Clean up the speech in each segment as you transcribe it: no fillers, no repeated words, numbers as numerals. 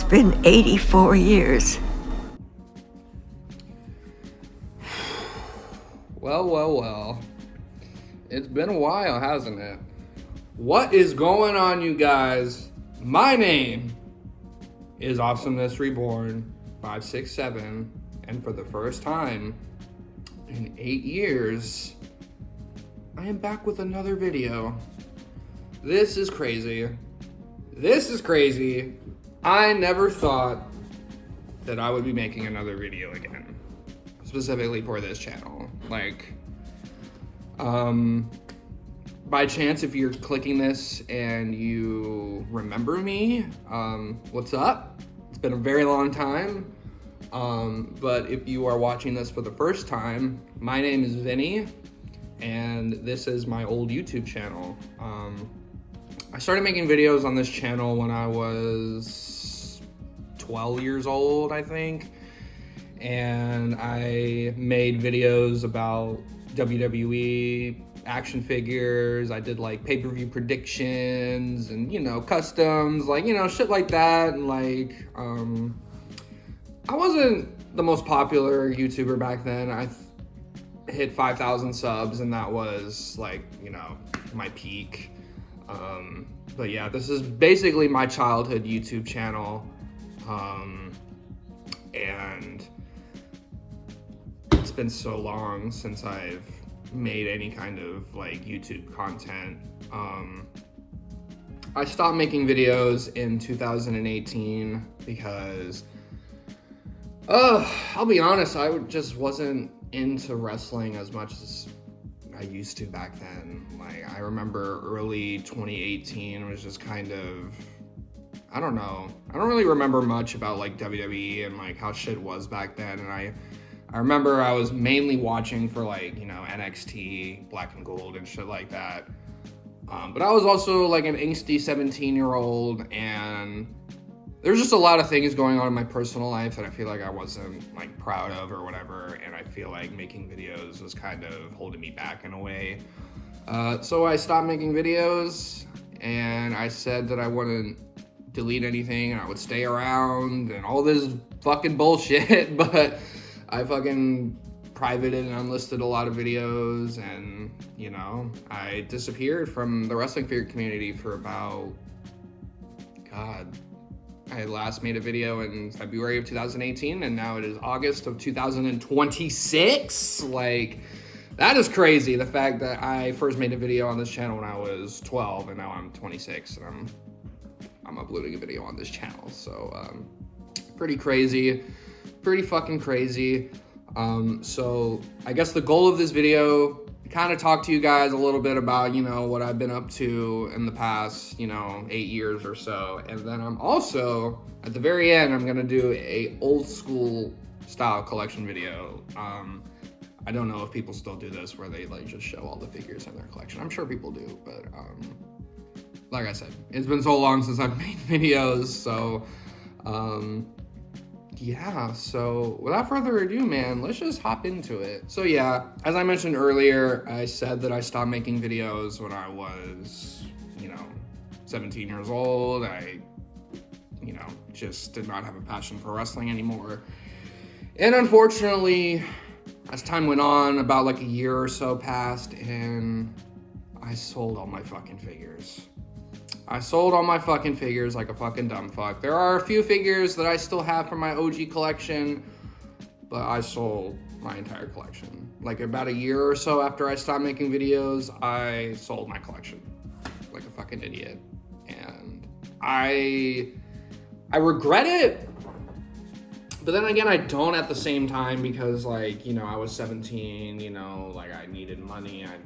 been 84 years. Well. It's been a while, hasn't it? What is going on, you guys? My name is Awesomeness Reborn 567, and for the first time in 8 years, I am back with another video. This is crazy. I never thought that I would be making another video again, specifically for this channel. By chance, if you're clicking this and you remember me, what's up? It's been a very long time. But if you are watching this for the first time, my name is Vinny, and this is my old YouTube channel. I started making videos on this channel when I was 12 years old, I think. And I made videos about WWE action figures. I did like pay-per-view predictions and, customs, shit like that. And I wasn't the most popular YouTuber back then. I hit 5,000 subs and that was my peak. But yeah, this is basically my childhood YouTube channel. And it's been so long since I've made any kind of YouTube content. I stopped making videos in 2018 because I'll be honest, I just wasn't into wrestling as much as I used to back then. I remember early 2018 was just kind of, I don't know. I don't really remember much about WWE and how shit was back then. And I remember I was mainly watching for NXT, Black and Gold and shit like that. But I was also an angsty 17-year-old, and there's just a lot of things going on in my personal life that I feel like I wasn't proud of or whatever. And I feel like making videos was kind of holding me back in a way. So I stopped making videos, and I said that I wouldn't delete anything and I would stay around and all this fucking bullshit. But I fucking privated and unlisted a lot of videos, and I disappeared from the wrestling figure community for about, I last made a video in February of 2018, and now it is August of 2026. That is crazy, the fact that I first made a video on this channel when I was 12 and now I'm 26 and I'm uploading a video on this channel. So pretty crazy, pretty fucking crazy. So I guess the goal of this video, kind of talk to you guys a little bit about, what I've been up to in the past, 8 years or so. And then I'm also, at the very end, I'm going to do a old school style collection video. I don't know if people still do this where they just show all the figures in their collection. I'm sure people do, but like I said, it's been so long since I've made videos. So yeah, so without further ado, man, let's just hop into it. So yeah, as I mentioned earlier, I said that I stopped making videos when I was, 17 years old. I, just did not have a passion for wrestling anymore. And unfortunately, as time went on, about a year or so passed, and I sold all my fucking figures. I sold all my fucking figures like a fucking dumb fuck. There are a few figures that I still have from my OG collection, but I sold my entire collection. About a year or so after I stopped making videos, I sold my collection like a fucking idiot. And I regret it, but then again, I don't at the same time because I was 17, I needed money. I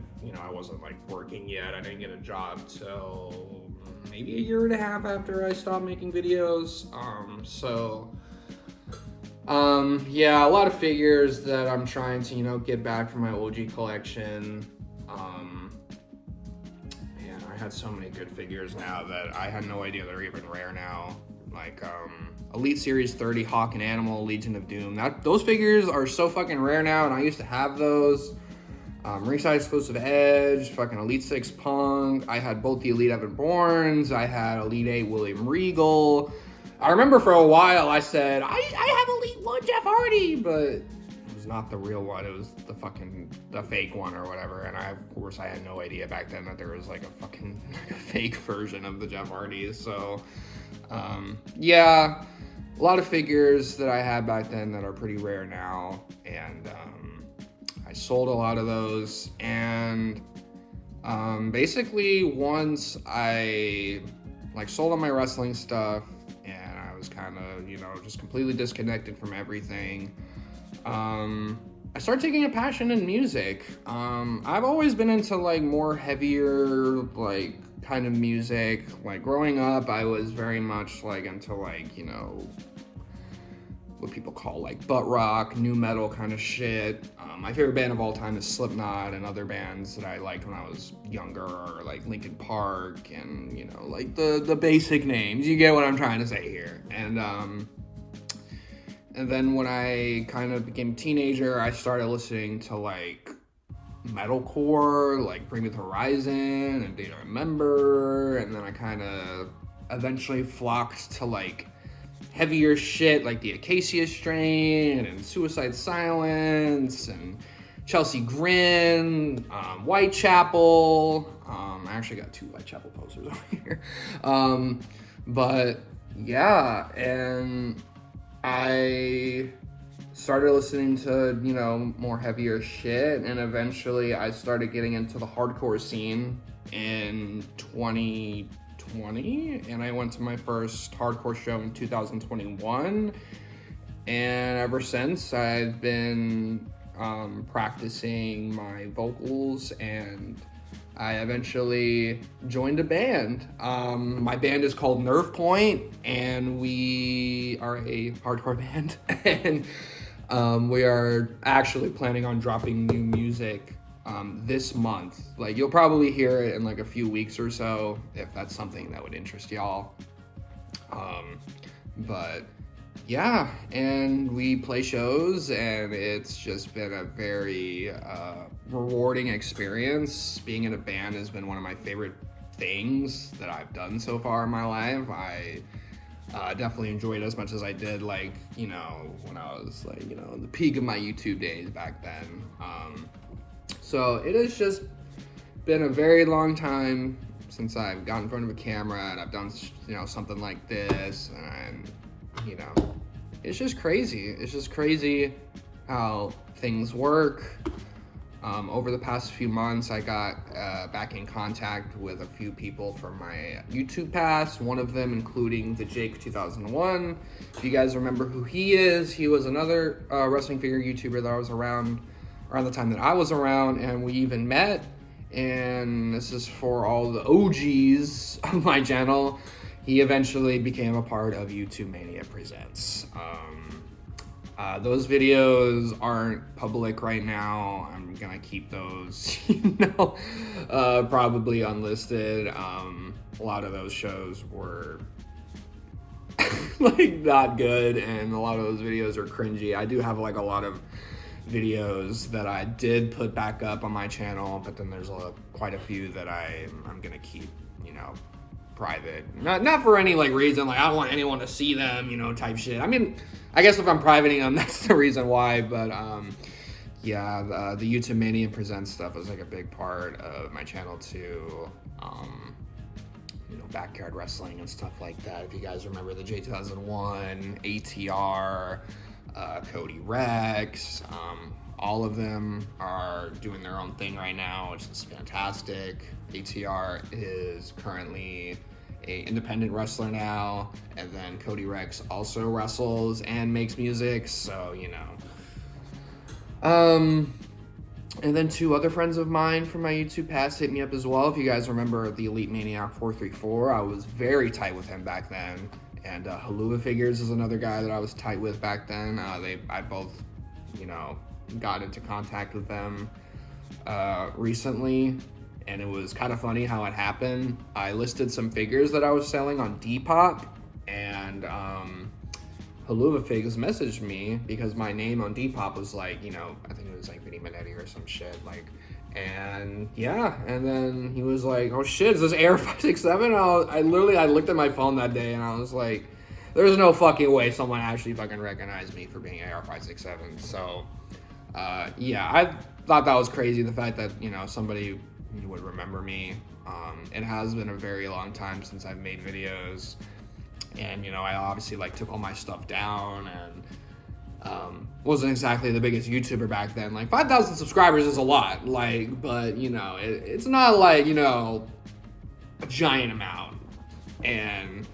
wasn't working yet. I didn't get a job till maybe a year and a half after I stopped making videos. Yeah, a lot of figures that I'm trying to, get back from my OG collection. Man, I had so many good figures now that I had no idea they're even rare now. Elite Series 30 Hawk and Animal, Legion of Doom. Those figures are so fucking rare now, and I used to have those. Ringside Exclusive Edge, fucking Elite 6 Punk. I had both the Elite Evan Bournes. I had Elite 8 William Regal. I remember for a while I said, I have Elite 1 Jeff Hardy, but it was not the real one. It was the fake one or whatever. And of course, I had no idea back then that there was like a fake version of the Jeff Hardys. So, yeah, a lot of figures that I had back then that are pretty rare now. And I sold a lot of those. And basically, once I sold all my wrestling stuff, and I was kind of, just completely disconnected from everything. I started taking a passion in music. I've always been into more heavier, kind of music. Growing up, I was very much into what people call butt rock, new metal kind of shit. My favorite band of all time is Slipknot, and other bands that I liked when I was younger are Linkin Park and the basic names. You get what I'm trying to say here. And then when I kind of became a teenager, I started listening to metalcore, Bring Me the Horizon and Data Remember, and then I kind of eventually flocked to heavier shit like the Acacia Strain and Suicide Silence and Chelsea Grin, Whitechapel. I actually got 2 Whitechapel posters over here. But yeah, and I started listening to, more heavier shit, and eventually I started getting into the hardcore scene in 2020, and I went to my first hardcore show in 2021, and ever since I've been practicing my vocals, and I eventually joined a band. My band is called Nerve Point, and we are a hardcore band, and we are actually planning on dropping new music this month. You'll probably hear it in a few weeks or so, if that's something that would interest y'all. But yeah, and we play shows, and it's just been a very rewarding experience. Being in a band has been one of my favorite things that I've done so far in my life. I definitely enjoyed it as much as I did, when I was in the peak of my YouTube days back then. So it has just been a very long time since I've gotten in front of a camera and I've done, something like this, and it's just crazy. It's just crazy how things work. Over the past few months, I got back in contact with a few people from my YouTube past, one of them including the Jake 2001. If you guys remember who he is, he was another wrestling figure YouTuber that I was around the time that I was around, and we even met. And this is for all the OGs of my channel. He eventually became a part of YouTube Mania Presents. Those videos aren't public right now. I'm gonna keep those, probably unlisted. A lot of those shows were not good, and a lot of those videos are cringy. I do have a lot of videos that I did put back up on my channel, but then there's quite a few that I'm gonna keep, private. Not for any reason, I don't want anyone to see them, type shit. I mean, I guess if I'm privating them, that's the reason why, but yeah, the YouTube Mania Presents stuff is a big part of my channel too. Backyard wrestling and stuff like that. If you guys remember the J2001, ATR, Cody Rex, all of them are doing their own thing right now, which is fantastic. ATR is currently a independent wrestler now, and then Cody Rex also wrestles and makes music, so and then 2 other friends of mine from my YouTube past hit me up as well. If you guys remember the Elite Maniac 434, I was very tight with him back then. And Haluva Figures is another guy that I was tight with back then. I both, got into contact with them recently, and it was kind of funny how it happened. I listed some figures that I was selling on Depop, and Haluva Figs messaged me because my name on Depop was I think it was Vinny Minetti or some shit, and yeah, and then he was like, oh shit, is this Air 567? I looked at my phone that day and I was like, there's no fucking way someone actually fucking recognized me for being AR-567. So, yeah, I thought that was crazy, the fact that, somebody would remember me. It has been a very long time since I've made videos, and, I obviously, took all my stuff down, and, wasn't exactly the biggest YouTuber back then. 5,000 subscribers is a lot, but, it's not a giant amount. And,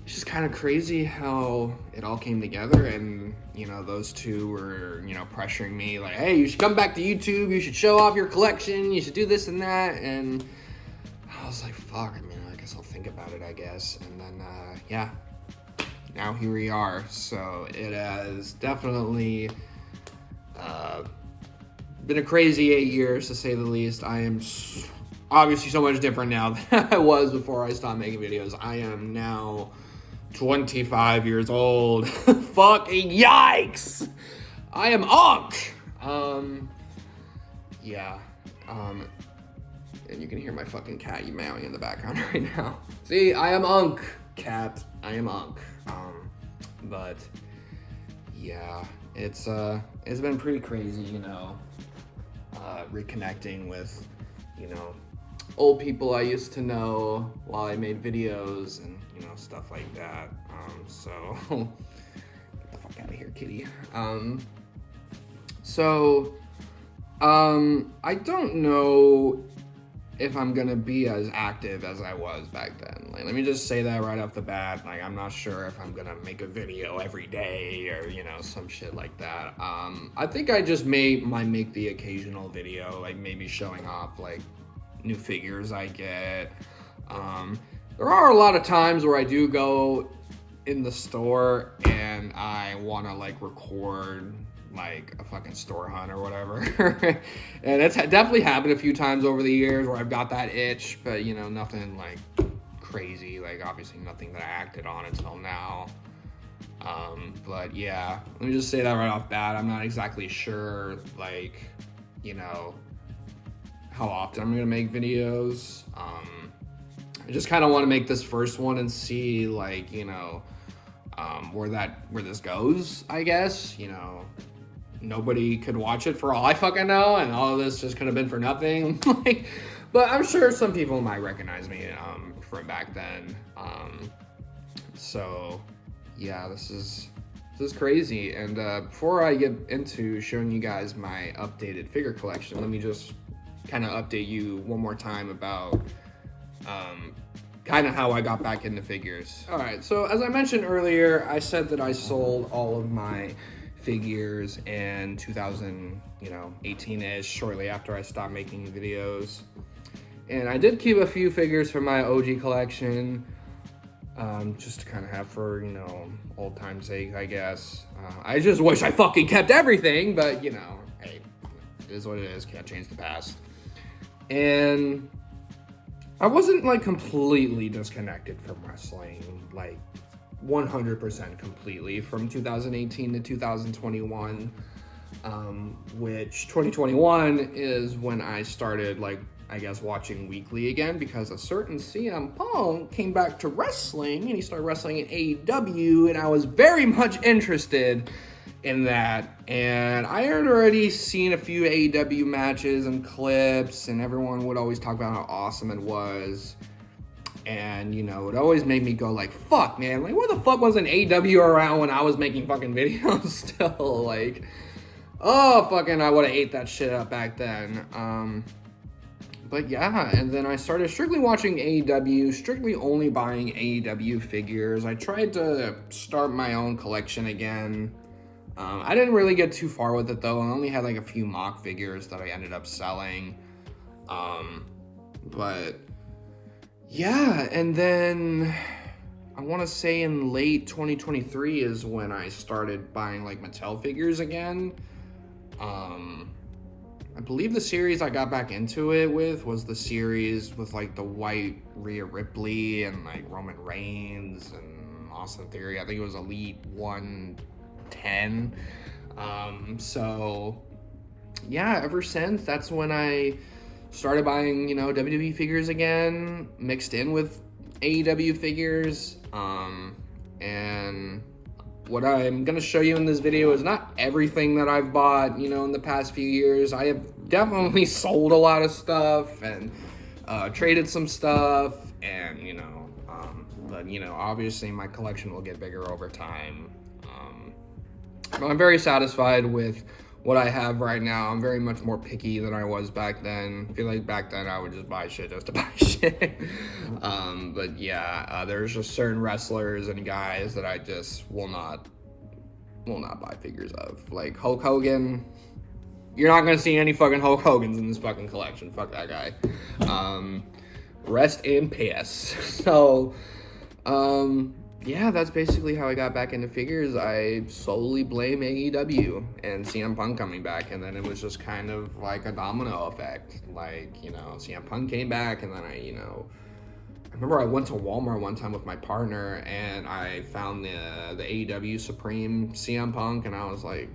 it's just kind of crazy how it all came together, and, those two were, pressuring me, hey, you should come back to YouTube, you should show off your collection, you should do this and that, and I was like, fuck, I guess I'll think about it, I guess. And then, yeah, now here we are. So it has definitely been a crazy 8 years, to say the least. I am obviously so much different now than I was before I stopped making videos. I am now 25 years old. Fucking yikes! I am Unk! Yeah. And you can hear my fucking cat meowing in the background right now. See, I am Unk, cat. I am Unk. But yeah, it's been pretty crazy, reconnecting with, old people I used to know while I made videos and, stuff like that. So get the fuck out of here, kitty. I don't know if I'm gonna be as active as I was back then. Let me just say that right off the bat. I'm not sure if I'm gonna make a video every day or, some shit like that. I think I just might make the occasional video, maybe showing off, new figures I get. There are a lot of times where I do go in the store and I wanna, record a fucking store hunt or whatever. And it's definitely happened a few times over the years where I've got that itch, but nothing crazy, obviously nothing that I acted on until now. But yeah, let me just say that right off bat. I'm not exactly sure how often I'm gonna make videos. I just kind of want to make this first one and see where this goes, I guess. Nobody could watch it for all I fucking know, and all of this just could have been for nothing. But I'm sure some people might recognize me from back then. So yeah, this is crazy. And before I get into showing you guys my updated figure collection, let me just kind of update you one more time about kind of how I got back into figures. All right, so as I mentioned earlier, I said that I sold all of my figures in 2018-ish, shortly after I stopped making videos. And I did keep a few figures from my OG collection, just to kind of have for, old time's sake, I guess. I just wish I fucking kept everything, but, hey, it is what it is, can't change the past. And I wasn't, completely disconnected from wrestling, 100% completely from 2018 to 2021, which 2021 is when I started, I guess, watching weekly again, because a certain CM Punk came back to wrestling, and he started wrestling in AEW, and I was very much interested in that. And I had already seen a few AEW matches and clips, and everyone would always talk about how awesome it was. And, it always made me go, fuck, man, where the fuck wasn't AEW around when I was making fucking videos still? Oh, fucking, I would have ate that shit up back then. But yeah, and then I started strictly watching AEW, strictly only buying AEW figures. I tried to start my own collection again. I didn't really get too far with it, though. I only had, a few mock figures that I ended up selling. But yeah, and then I want to say in late 2023 is when I started buying Mattel figures again. I believe the series I got back into it with was the series with the white Rhea Ripley and Roman Reigns and Austin Theory. I think it was Elite 110. So yeah, ever since, that's when I started buying, WWE figures again, mixed in with AEW figures, and what I'm gonna show you in this video is not everything that I've bought, you know, in the past few years. I have definitely sold a lot of stuff and traded some stuff, and you know, but you know, obviously my collection will get bigger over time. But I'm very satisfied with what I have right now. I'm very much more picky than I was back then. I feel like back then I would just buy shit just to buy shit. But yeah, there's just certain wrestlers and guys that I just will not buy figures of. Like Hulk Hogan, you're not gonna see any fucking Hulk Hogans in this fucking collection. Fuck that guy. Rest in peace. So, yeah, that's basically how I got back into figures. I solely blame AEW and CM Punk coming back, and then it was just kind of like a domino effect. Like, you know, CM Punk came back, and then I remember I went to Walmart one time with my partner, and I found the AEW Supreme CM Punk, and I was like,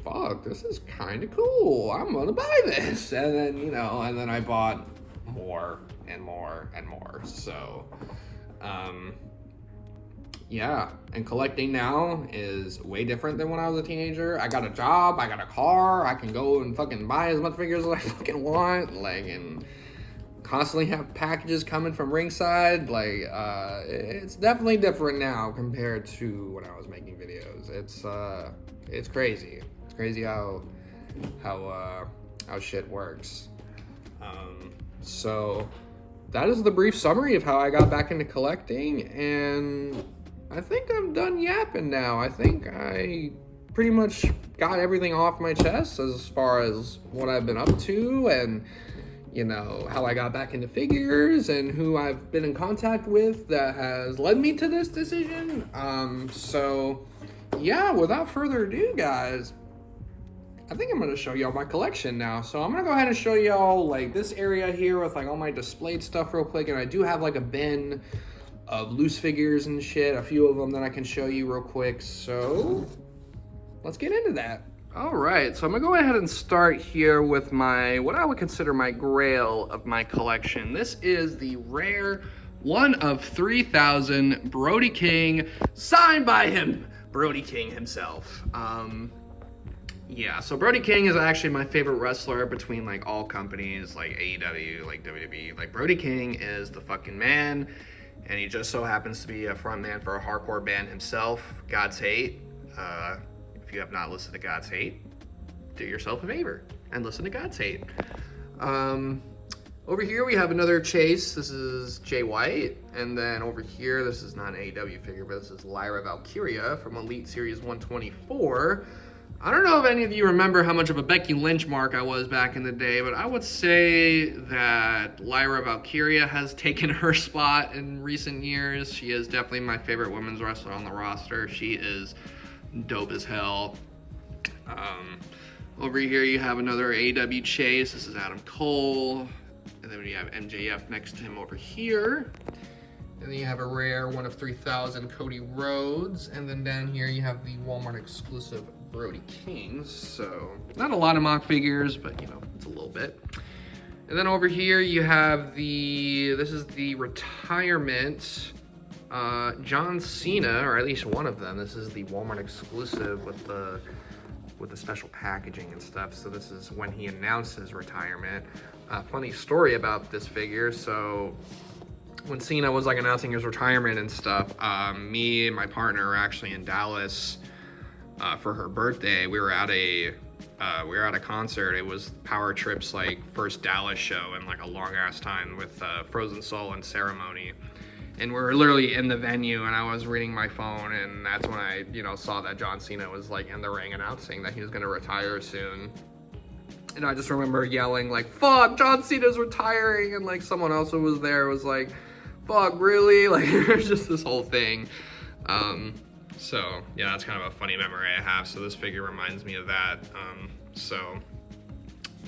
fuck, this is kind of cool. I'm gonna buy this. And then, you know, and then I bought more and more and more. So, yeah, and collecting now is way different than when I was a teenager. I got a job, I got a car, I can go and fucking buy as much figures as I fucking want, like, and constantly have packages coming from ringside. Like, it's definitely different now compared to when I was making videos. It's crazy. It's crazy how shit works. So that is the brief summary of how I got back into collecting, and I think I'm done yapping now. I think I pretty much got everything off my chest as far as what I've been up to, and you know, how I got back into figures, and who I've been in contact with that has led me to this decision. So yeah, without further ado, guys, I think I'm gonna show y'all my collection now. So I'm gonna go ahead and show y'all like this area here with like all my displayed stuff real quick, and I do have like a bin of loose figures and shit, a few of them that I can show you real quick. So let's get into that. All right, so I'm gonna go ahead and start here with what I would consider my grail of my collection. This is the rare 1 of 3,000 Brody King, signed by him, Brody King himself. Yeah, so Brody King is actually my favorite wrestler between like all companies, like AEW, like WWE. Like Brody King is the fucking man, and he just so happens to be a front man for a hardcore band himself, God's Hate. If you have not listened to God's Hate, do yourself a favor and listen to God's Hate. Over here we have another Chase. This is Jay White. And then over here, this is not an AEW figure, but this is Lyra Valkyria from Elite Series 124. I don't know if any of you remember how much of a Becky Lynch mark I was back in the day, but I would say that Lyra Valkyria has taken her spot in recent years. She is definitely my favorite women's wrestler on the roster. She is dope as hell. Over here you have another AEW Chase. This is Adam Cole. And then we have MJF next to him over here. And then you have a rare 1 of 3,000 Cody Rhodes. And then down here you have the Walmart exclusive Brody King. So not a lot of mock figures, but you know, it's a little bit. And then over here you have this is the retirement John Cena, or at least one of them. This is the Walmart exclusive with the special packaging and stuff. So this is when he announced his retirement. Funny story about this figure. So when Cena was like announcing his retirement and stuff, me and my partner were actually in Dallas for her birthday. We were at a concert. It was Power Trip's like first Dallas show in like a long ass time with Frozen Soul and Ceremony. And we were literally in the venue, and I was reading my phone, and that's when I, you know, saw that John Cena was like in the ring announcing that he was gonna retire soon. And I just remember yelling like, "Fuck, John Cena's retiring!" And like someone else who was there was like, "Fuck, really?" Like there's just this whole thing. So yeah, that's kind of a funny memory I have. So this figure reminds me of that.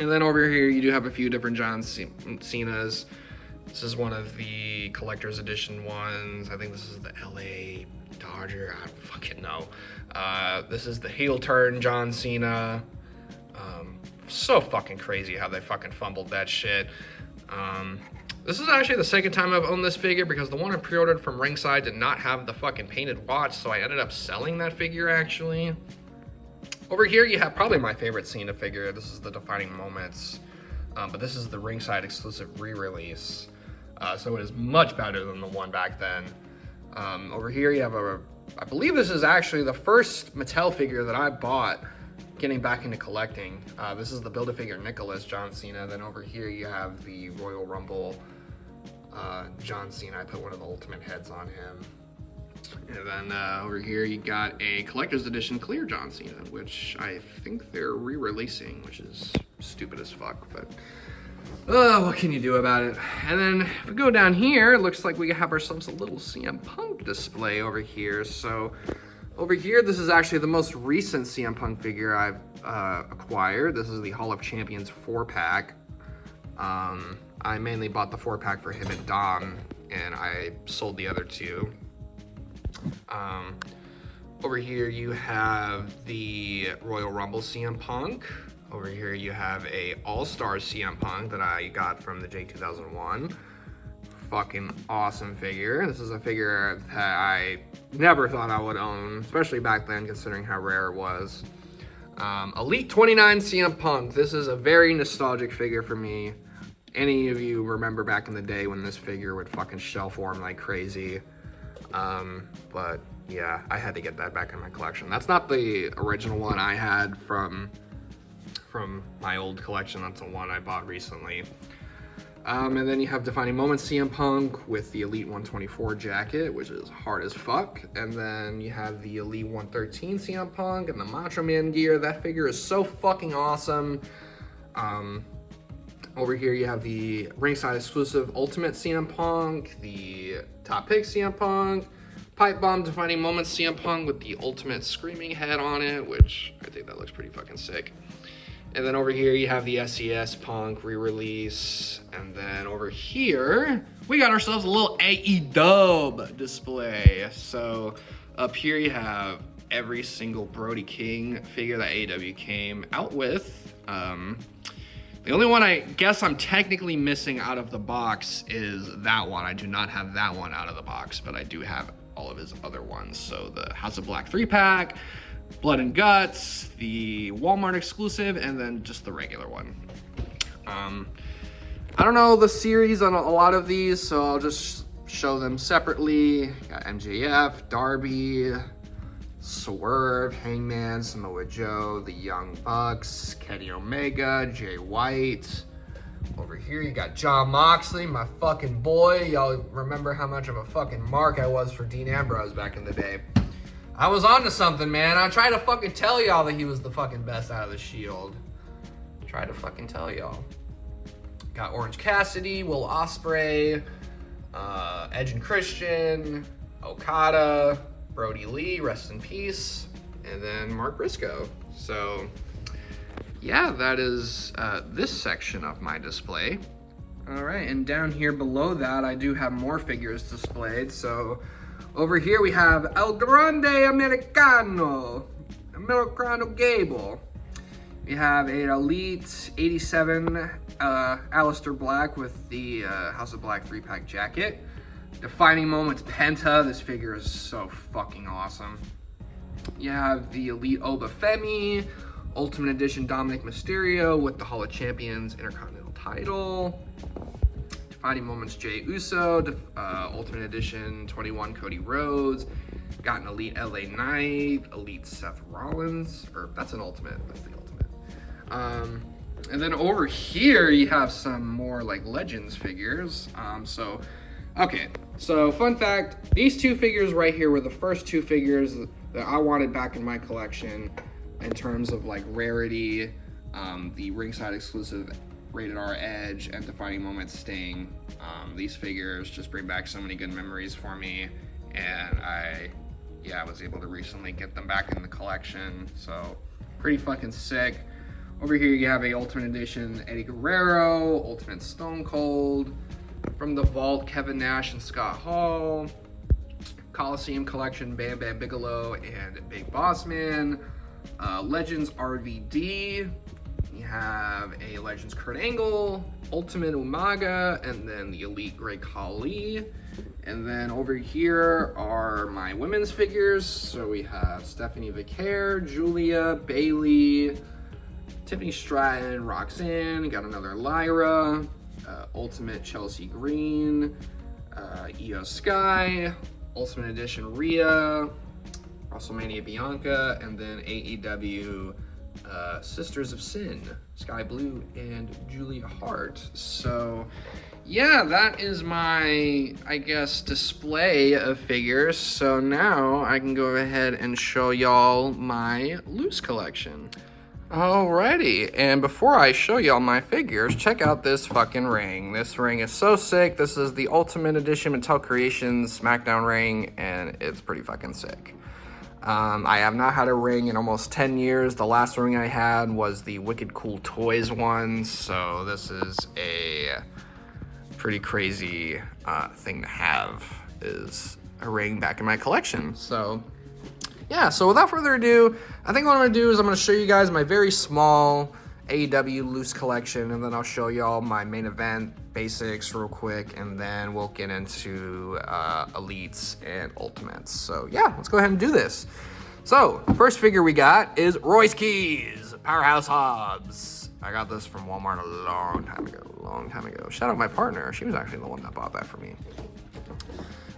And then over here you do have a few different John Cenas. This is one of the collector's edition ones. I think this is the LA Dodger. I don't fucking know. This is the heel turn John Cena. So fucking crazy how they fucking fumbled that shit. This is actually the second time I've owned this figure because the one I pre-ordered from Ringside did not have the fucking painted watch, so I ended up selling that figure actually. Over here you have probably my favorite Cena figure. This is the Defining Moments, but this is the Ringside exclusive re-release. So it is much better than the one back then. Over here you have I believe this is actually the first Mattel figure that I bought getting back into collecting. This is the Build-A-Figure Nicholas John Cena. Then over here you have the Royal Rumble John Cena. I put one of the Ultimate heads on him. And then over here you got a collector's edition clear John Cena, which I think they're re-releasing, which is stupid as fuck, but what can you do about it? And then if we go down here, it looks like we have ourselves a little CM Punk display over here. So over here, this is actually the most recent CM Punk figure I've acquired. This is the Hall of Champions 4-pack. I mainly bought the 4-pack for him and Dom, and I sold the other 2. Over here you have the Royal Rumble CM Punk. Over here you have a All-Star CM Punk that I got from the J2001. Fucking awesome figure. This is a figure that I never thought I would own, especially back then considering how rare it was. Elite 29 CM Punk. This is a very nostalgic figure for me. Any of you remember back in the day when this figure would fucking shell form like crazy. But yeah, I had to get that back in my collection. That's not the original one I had from my old collection. That's the one I bought recently. And then you have Defining Moments CM Punk with the Elite 124 jacket, which is hard as fuck. And then you have the Elite 113 CM Punk and the Macho Man gear. That figure is so fucking awesome. Over here you have the Ringside exclusive Ultimate CM Punk, the Top Pick CM Punk, Pipe Bomb Defining Moments CM Punk with the Ultimate Screaming head on it, which I think that looks pretty fucking sick. And then over here you have the SES Punk re-release. And then over here, we got ourselves a little AEW display. So up here you have every single Brody King figure that AEW came out with. The only one I guess I'm technically missing out of the box is that one. I do not have that one out of the box, but I do have all of his other ones. So the House of Black 3-pack, Blood and Guts, the Walmart exclusive, and then just the regular one. I don't know the series on a lot of these, so I'll just show them separately. Got MJF, Darby, Swerve, Hangman, Samoa Joe, the Young Bucks, Kenny Omega, Jay White. Over here you got Jon Moxley, my fucking boy. Y'all remember how much of a fucking mark I was for Dean Ambrose back in the day. I was onto something, man. I tried to fucking tell y'all that he was the fucking best out of the Shield. Tried to fucking tell y'all. Got Orange Cassidy, Will Ospreay, Edge and Christian, Okada, Brody Lee, rest in peace, and then Mark Briscoe. So yeah, that is this section of my display. All right, and down here below that, I do have more figures displayed. So over here we have El Grande Americano Gable. We have an Elite 87 Aleister Black with the House of Black 3-pack jacket. Defining Moments Penta. This figure is so fucking awesome. You have the Elite Obafemi, Ultimate Edition Dominic Mysterio with the Hall of Champions Intercontinental title. Defining Moments Jey Uso, Ultimate Edition 21 Cody Rhodes. Got an Elite LA Knight, Elite Seth Rollins, or that's an Ultimate, that's the Ultimate. And then over here you have some more like Legends figures. Okay, so fun fact, these 2 figures right here were the first 2 figures that I wanted back in my collection in terms of like rarity, the Ringside exclusive Rated R Edge and Defining Moments Sting. These figures just bring back so many good memories for me, and I was able to recently get them back in the collection, so pretty fucking sick. Over here you have a Ultimate Edition Eddie Guerrero, Ultimate Stone Cold, from the Vault, Kevin Nash and Scott Hall, Coliseum Collection, Bam Bam Bigelow and Big Boss Man, Legends RVD. You have a Legends Kurt Angle, Ultimate Umaga, and then the Elite Great Khali. And then over here are my women's figures. So we have Stephanie Vicaire, Julia, Bailey, Tiffany Stratton, Roxanne, got another Lyra, Ultimate Chelsea Green, Io Sky, Ultimate Edition Rhea, WrestleMania Bianca, and then AEW Sisters of Sin, Sky Blue, and Julia Hart. So yeah, that is my, I guess, display of figures. So now I can go ahead and show y'all my loose collection. Alrighty, and before I show y'all my figures, check out this fucking ring. This ring is so sick. This is the Ultimate Edition Mattel Creations SmackDown ring, and it's pretty fucking sick. I have not had a ring in almost 10 years. The last ring I had was the Wicked Cool Toys one, so this is a pretty crazy thing to have, is a ring back in my collection. So yeah, so without further ado, I think what I'm gonna do is I'm gonna show you guys my very small AEW loose collection, and then I'll show y'all my main event basics real quick, and then we'll get into elites and ultimates. So yeah, let's go ahead and do this. So first figure we got is Royce Keys, Powerhouse Hobbs. I got this from Walmart a long time ago. Shout out my partner, she was actually the one that bought that for me.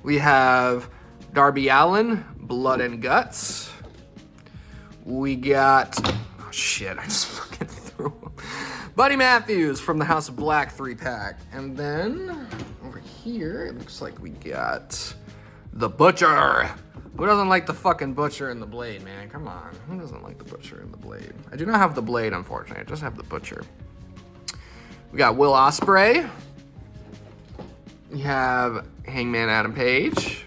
We have Darby Allin, Blood and Guts. We got, oh shit, I just fucking threw him. Buddy Matthews from the House of Black 3-pack. And then over here, it looks like we got the Butcher. Who doesn't like the fucking Butcher and the Blade, man? Come on, who doesn't like the Butcher and the Blade? I do not have the Blade, unfortunately. I just have the Butcher. We got Will Ospreay. We have Hangman Adam Page.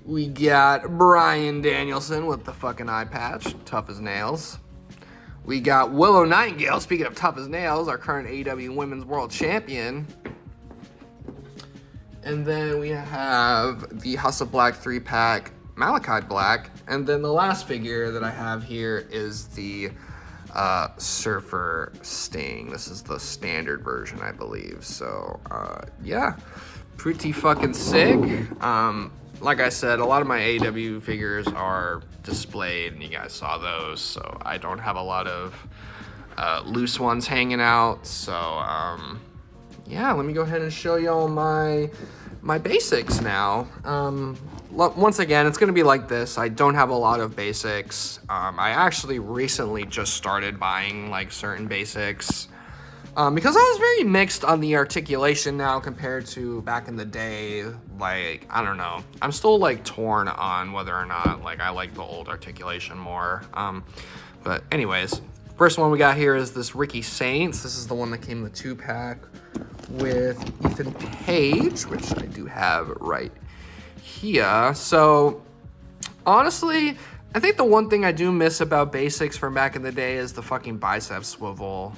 We got Bryan Danielson with the fucking eye patch, tough as nails. We got Willow Nightingale, speaking of tough as nails, our current AEW Women's World Champion. And then we have the House of Black 3-pack, Malachite Black. And then the last figure that I have here is the Surfer Sting. This is the standard version, I believe. So, yeah, pretty fucking sick. Like I said, a lot of my AEW figures are displayed, and you guys saw those, so I don't have a lot of loose ones hanging out. So, yeah, let me go ahead and show y'all my basics now. Once again, it's going to be like this. I don't have a lot of basics. I actually recently just started buying, like, certain basics. Because I was very mixed on the articulation now compared to back in the day. Like, I don't know. I'm still, like, torn on whether or not, like, I like the old articulation more. But anyways, first one we got here is this Ricky Saints. This is the one that came in the 2-pack with Ethan Page, which I do have right here. So, honestly, I think the one thing I do miss about basics from back in the day is the fucking bicep swivel.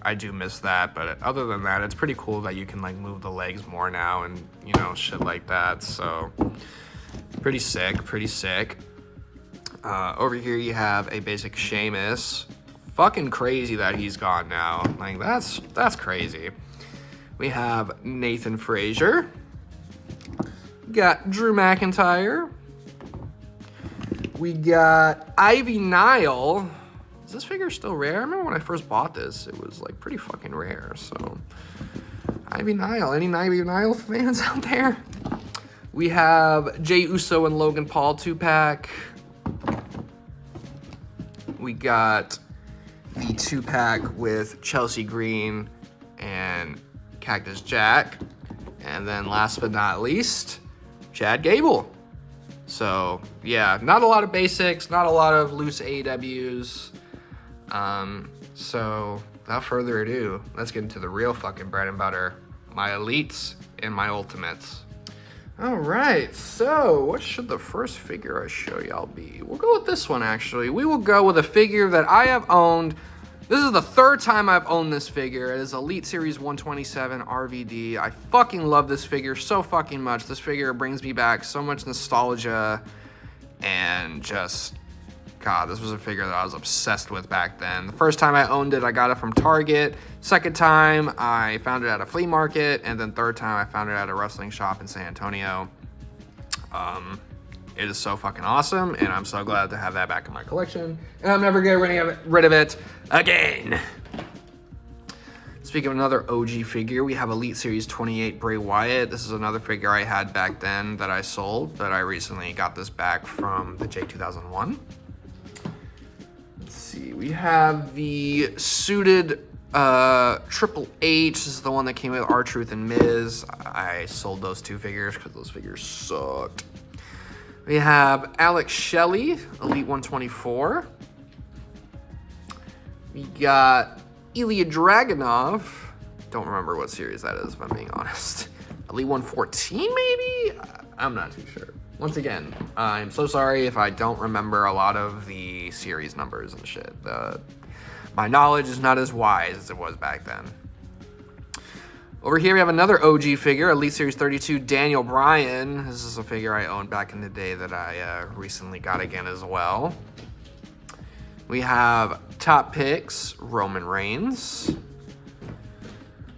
I do miss that, but other than that, it's pretty cool that you can, like, move the legs more now and, you know, shit like that. So pretty sick. Over here you have a basic Sheamus. Fucking crazy that he's gone now. Like, that's crazy. We have Nathan Frazier. Got Drew McIntyre. We got Ivy Nile. Is this figure still rare? I remember when I first bought this, it was, like, pretty fucking rare. So, Ivy Nile. Any Ivy Nile fans out there? We have Jey Uso and Logan Paul 2-pack. We got the 2-pack with Chelsea Green and Cactus Jack. And then last but not least, Chad Gable. So, yeah, not a lot of basics, not a lot of loose AEWs. So, without further ado, let's get into the real fucking bread and butter. My elites and my ultimates. Alright, so what should the first figure I show y'all be? We'll go with this one, actually. We will go with a figure that I have owned. This is the third time I've owned this figure. It is Elite Series 127 RVD. I fucking love this figure so fucking much. This figure brings me back so much nostalgia and just God, this was a figure that I was obsessed with back then. The first time I owned it, I got it from Target. Second time, I found it at a flea market. And then third time, I found it at a wrestling shop in San Antonio. It is so fucking awesome, and I'm so glad to have that back in my collection. And I'm never getting rid of it again. Speaking of another OG figure, we have Elite Series 28 Bray Wyatt. This is another figure I had back then that I sold, but I recently got this back from the J2001. Let's see, we have the suited Triple H. This is the one that came with R-Truth and Miz. I sold those two figures because those figures sucked. We have Alex Shelley, Elite 124. We got Ilya Dragunov. Don't remember what series that is, if I'm being honest. Elite 114, maybe? I'm not too sure. Once again, I'm so sorry if I don't remember a lot of the series numbers and shit. My knowledge is not as wise as it was back then. Over here we have another OG figure, Elite Series 32, Daniel Bryan. This is a figure I owned back in the day that I recently got again as well. We have Top Picks, Roman Reigns.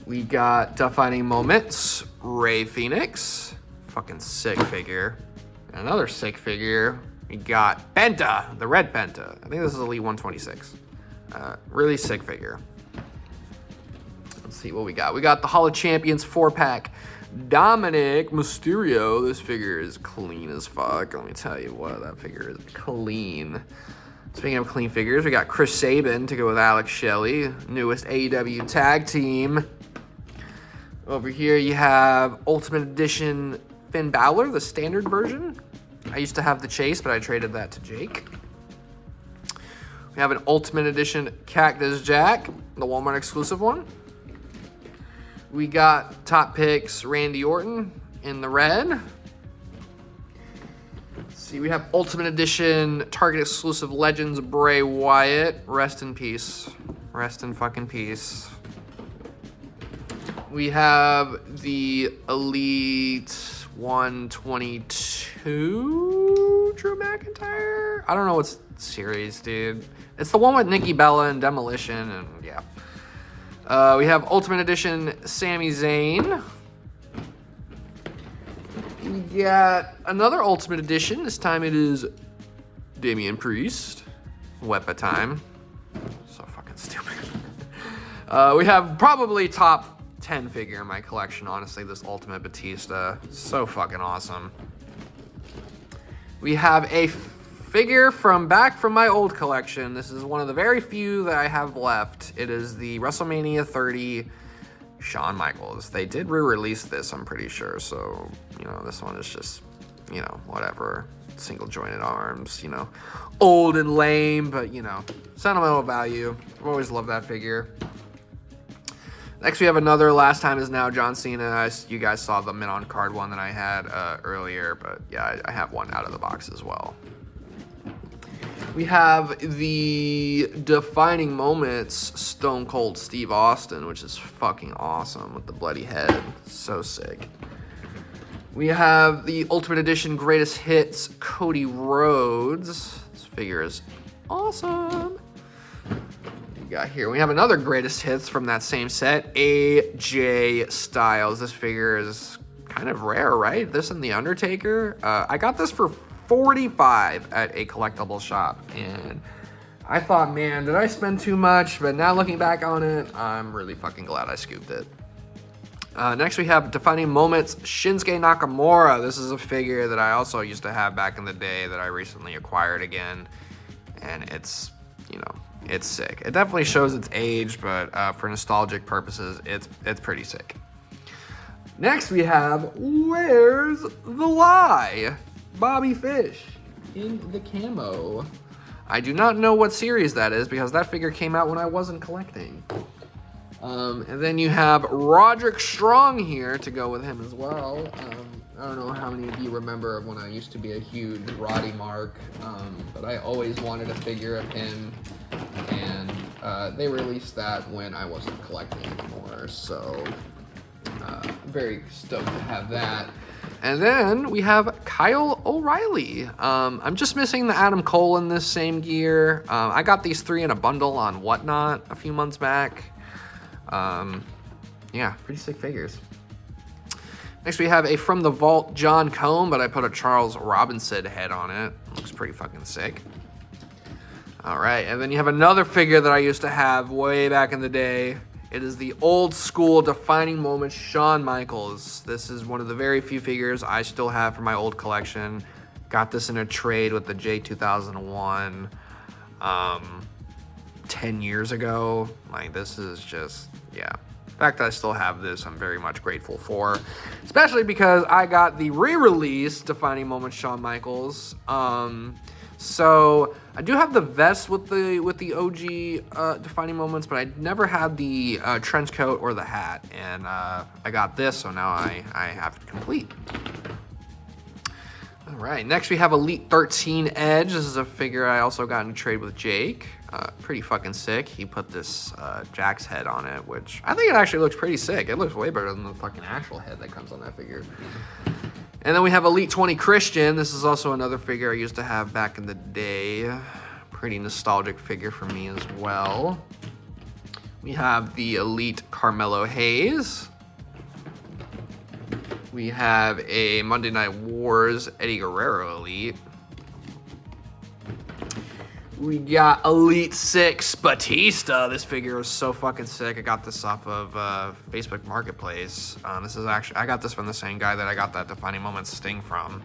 We got Defining Moments, Rey Fenix. Fucking sick figure. And another sick figure, we got Penta, the Red Penta. I think this is Elite 126. Really sick figure. Let's see what we got. We got the Hall of Champions 4-pack. Dominic Mysterio. This figure is clean as fuck. Let me tell you what, that figure is clean. Speaking of clean figures, we got Chris Sabin to go with Alex Shelley, newest AEW tag team. Over here you have Ultimate Edition Finn Balor, the standard version. I used to have the Chase, but I traded that to Jake. We have an Ultimate Edition Cactus Jack, the Walmart exclusive one. We got Top Picks Randy Orton in the red. Let's see, we have Ultimate Edition Target exclusive Legends Bray Wyatt. Rest in peace. Rest in fucking peace. We have the Elite 122 Drew McIntyre. I don't know what series, dude. It's the one with Nikki Bella and Demolition, and yeah. We have Ultimate Edition Sami Zayn. We got another Ultimate Edition. This time it is Damian Priest. Wepa time. So fucking stupid. We have probably top 10 figure in my collection, honestly, this Ultimate Batista. So fucking awesome. We have a figure from back from my old collection. This is one of the very few that I have left. It is the WrestleMania 30 Shawn Michaels. They did re-release this, I'm pretty sure. So, you know, this one is just, you know, whatever. Single jointed arms, you know, old and lame, but, you know, sentimental value. I've always loved that figure. Next, we have another Last Time Is Now John Cena. You guys saw the mint on card one that I had earlier, but yeah, I have one out of the box as well. We have the Defining Moments Stone Cold Steve Austin, which is fucking awesome with the bloody head. So sick. We have the Ultimate Edition Greatest Hits Cody Rhodes. This figure is awesome. We got here. We have another Greatest Hits from that same set, AJ Styles. This figure is kind of rare, right? This and The Undertaker. I got this for $45 at a collectible shop, and I thought, man, did I spend too much? But now looking back on it, I'm really fucking glad I scooped it. Next we have Defining Moments Shinsuke Nakamura. This is a figure that I also used to have back in the day that I recently acquired again, and it's, you know, it's sick. It definitely shows its age, but for nostalgic purposes, it's pretty sick. Next we have Where's the Lie? Bobby Fish in the camo. I do not know what series that is because that figure came out when I wasn't collecting. And then you have Roderick Strong here to go with him as well. I don't know how many of you remember when I used to be a huge Roddy mark, but I always wanted a figure of him, and they released that when I wasn't collecting anymore, so very stoked to have that. And then we have Kyle O'Reilly. I'm just missing the Adam Cole in this same gear. I got these 3 in a bundle on Whatnot a few months back. Yeah, pretty sick figures. Next we have a From the Vault John Cone, but I put a Charles Robinson head on it. Looks pretty fucking sick. All right, and then you have another figure that I used to have way back in the day. It is the old school defining moments Shawn Michaels. This is one of the very few figures I still have from my old collection. Got this in a trade with the J2001 10 years ago. Like, this is just, yeah. The fact that I still have this, I'm very much grateful for. Especially because I got the re-release Defining Moments Shawn Michaels. So I do have the vest with the OG Defining Moments, but I never had the trench coat or the hat, and I got this, so now I have it complete. All right, next we have Elite 13 Edge. This is a figure I also got in a trade with Jake. Pretty fucking sick. He put this Jack's head on it, which I think it actually looks pretty sick. It looks way better than the fucking actual head that comes on that figure. And then we have Elite 20 Christian. This is also another figure I used to have back in the day. Pretty nostalgic figure for me as well. We have the Elite Carmelo Hayes. We have a Monday Night Wars Eddie Guerrero Elite. We got Elite 6 Batista. This figure is so fucking sick. I got this off of Facebook Marketplace. This is actually, I got this from the same guy that I got that Defining Moments Sting from.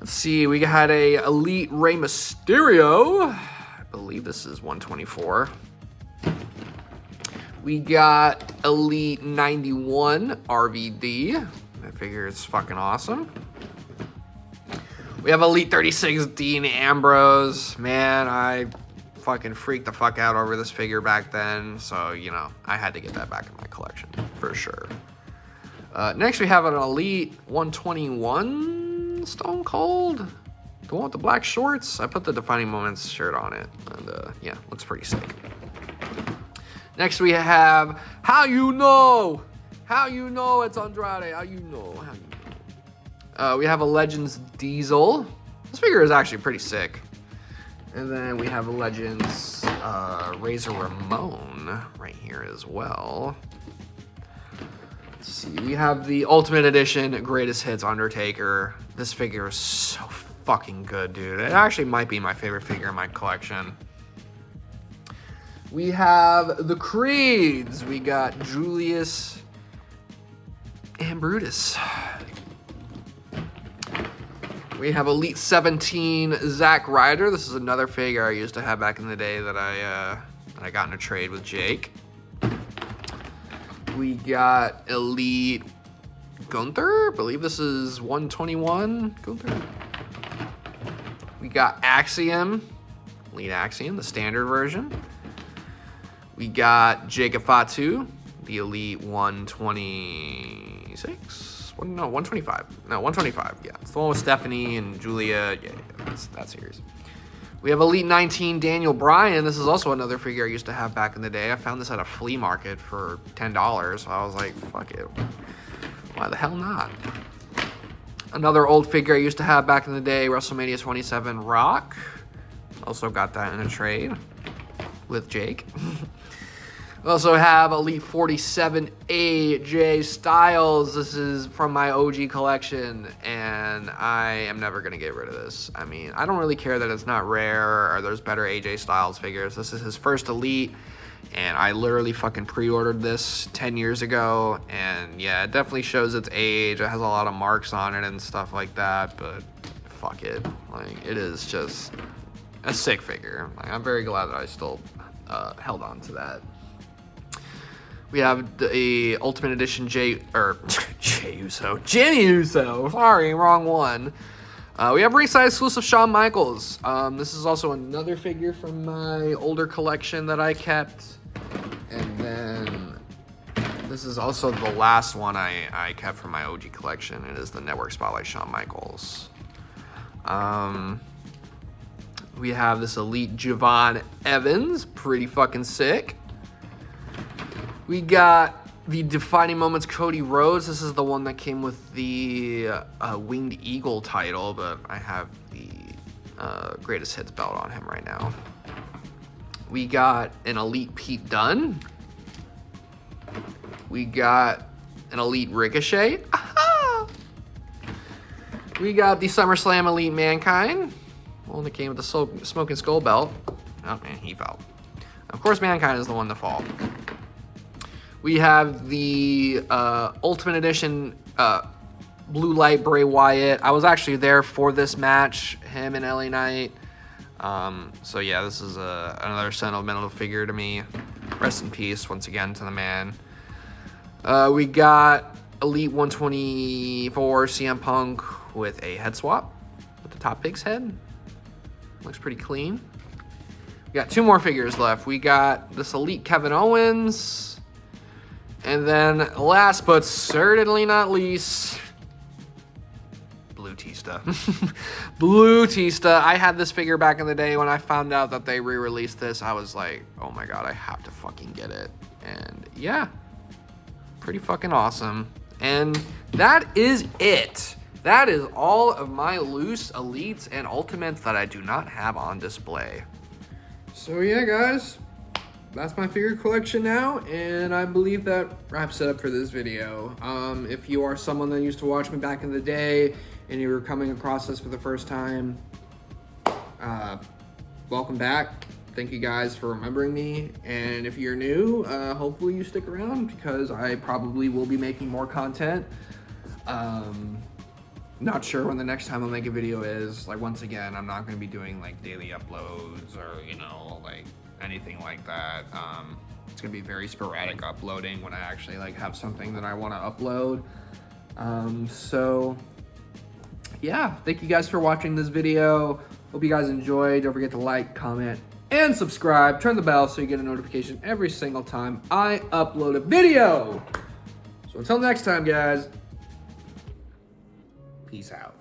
Let's see, we had a Elite Rey Mysterio. I believe this is 124. We got Elite 91 RVD. That figure is fucking awesome. We have Elite 36 Dean Ambrose. Man, I fucking freaked the fuck out over this figure back then. So, you know, I had to get that back in my collection for sure. Next, we have an Elite 121 Stone Cold. The one with the black shorts. I put the Defining Moments shirt on it. And, yeah, looks pretty sick. Next, we have How You Know. How You Know it's Andrade. How you know. How you know. We have a Legends Diesel. This figure is actually pretty sick. And then we have a Legends Razor Ramon right here as well. Let's see. We have the Ultimate Edition Greatest Hits Undertaker. This figure is so fucking good, dude. It actually might be my favorite figure in my collection. We have the Creeds. We got Julius and Brutus. We have Elite 17 Zack Ryder. This is another figure I used to have back in the day that I got in a trade with Jake. We got Elite Gunther. I believe this is 121 Gunther. We got Axiom. Elite Axiom, the standard version. We got Jacob Fatu, the Elite 126. No, 125. No, 125. Yeah, it's the one with Stephanie and Julia. Yeah, that's yours. We have Elite 19 Daniel Bryan. This is also another figure I used to have back in the day. I found this at a flea market for $10. So I was like, fuck it. Why the hell not? Another old figure I used to have back in the day, WrestleMania 27 Rock. Also got that in a trade with Jake. We also have Elite 47 AJ Styles. This is from my OG collection, and I am never going to get rid of this. I mean, I don't really care that it's not rare or there's better AJ Styles figures. This is his first Elite, and I literally fucking pre-ordered this 10 years ago, and yeah, it definitely shows its age. It has a lot of marks on it and stuff like that, but fuck it. Like, it is just a sick figure. Like, I'm very glad that I still held on to that. We have the Ultimate Edition Jimmy Uso. Sorry, wrong one. We have ringside exclusive Shawn Michaels. This is also another figure from my older collection that I kept. And then this is also the last one I kept from my OG collection. It is the Network Spotlight Shawn Michaels. We have this Elite Javon Evans. Pretty fucking sick. We got the Defining Moments Cody Rhodes. This is the one that came with the Winged Eagle title, but I have the Greatest Hits belt on him right now. We got an Elite Pete Dunne. We got an Elite Ricochet. Aha! We got the SummerSlam Elite Mankind. One that came with the Smoking Skull belt. Oh, man, he fell. Of course, Mankind is the one to fall. We have the Ultimate Edition Blue Light Bray Wyatt. I was actually there for this match, him and LA Knight. So yeah, this is another sentimental figure to me. Rest in peace once again to the man. We got Elite 124 CM Punk with a head swap with the Top Pig's head. Looks pretty clean. We got 2 more figures left. We got this Elite Kevin Owens. And then last but certainly not least, Blue Tista. Blue Tista. I had this figure back in the day when I found out that they re-released this. I was like, oh my god, I have to fucking get it. And yeah, pretty fucking awesome. And that is it. That is all of my loose elites and ultimates that I do not have on display. So yeah, guys, that's my figure collection now, and I believe that wraps it up for this video. If you are someone that used to watch me back in the day and you were coming across this for the first time, welcome back. Thank you guys for remembering me. And if you're new, hopefully you stick around because I probably will be making more content. Not sure when the next time I'll make a video is. Like, once again, I'm not going to be doing like daily uploads or, you know, like anything like that. It's going to be very sporadic uploading when I actually like have something that I want to upload. So yeah, thank you guys for watching this video. Hope you guys enjoyed. Don't forget to like, comment, and subscribe. Turn the bell so you get a notification every single time I upload a video. So until next time, guys, peace out.